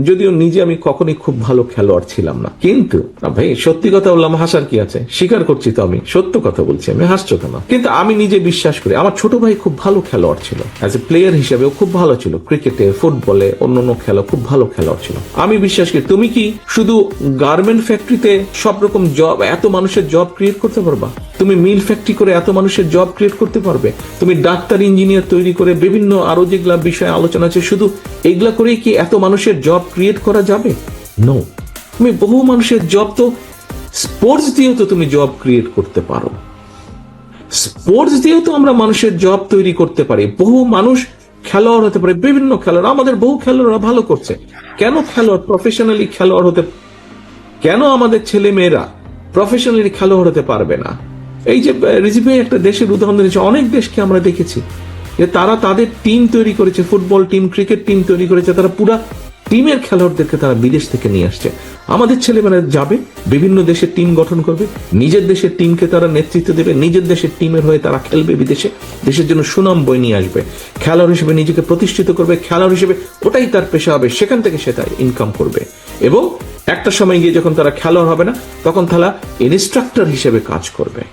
যদিও নিজে আমি কখনই খুব ভালো খেলোয়াড় ছিলাম না, কিন্তু ভাই সত্যি কথা বললাম, হাসার কি আছে, স্বীকার করছি তো, আমি সত্য কথা বলছি, আমি হাসছো কেন? কিন্তু আমি নিজে বিশ্বাস করি আমার ছোট ভাই খুব ভালো খেলোয়াড় ছিল, অ্যাজ এ প্লেয়ার হিসেবে ও খুব ভালো ছিল, ক্রিকেটে, ফুটবলে, অন্যান্য খেলা খুব ভালো খেলোয়াড় ছিল। আমি বিশ্বাস করি তুমি কি শুধু গার্মেন্ট ফ্যাক্টরিতে সব রকম জব, এত মানুষের জব ক্রিয়েট করতে পারবা? তুমি মিল ফ্যাক্টরি করে এত মানুষের জব ক্রিয়েট করতে পারবে? তুমি ডাক্তার, ইঞ্জিনিয়ার তৈরি করে বিভিন্ন আরো যেগুলা বিষয়ে আলোচনা আছে, শুধু এগুলা করে কি এত মানুষের জব ক্রিয়েট করা যাবে? নো। তুমি বহু মানুষের জব তো স্পোর্টস দিয়েও তো তুমি জব ক্রিয়েট করতে পারো। স্পোর্টস দিয়েও তো আমরা মানুষের জব তৈরি করতে পারি। বহু মানুষ খেলোয়াড় হতে পারে, বিভিন্ন খেলোয়াড়, আমাদের বহু খেলোয়াড়রা ভালো করছে। কেন খেলোয়াড় প্রফেশনালি খেলোয়াড় হতে, কেন আমাদের ছেলে মেয়েরা প্রফেশনালি খেলোয়াড় হতে পারবে না? এই যে রিজি ভাই একটা দেশের উদাহরণ দিয়েছে, অনেক দেশকে আমরা দেখেছি যে তারা তাদের টিম তৈরি করেছে, ফুটবল টিম, ক্রিকেট টিম তৈরি করেছে, তারা পুরা টিমের খেলোয়াড়দেরকে তারা বিদেশ থেকে নিয়ে আসছে। আমাদের ছেলেমেয়েরা যাবে, বিভিন্ন দেশের টিম গঠন করবে, নিজের দেশের টিমকে তারা নেতৃত্ব দেবে, নিজের দেশের টিমের হয়ে তারা খেলবে বিদেশে, দেশের জন্য সুনাম বয়ে নিয়ে আসবে, খেলোয়াড় হিসেবে নিজেকে প্রতিষ্ঠিত করবে, খেলোয়াড় হিসেবে ওটাই তার পেশা হবে, সেখান থেকে সে তার ইনকাম করবে, এবং একটা সময় গিয়ে যখন তারা খেলোয়াড় হবে না, তখন তারা ইনস্ট্রাক্টর হিসেবে কাজ করবে।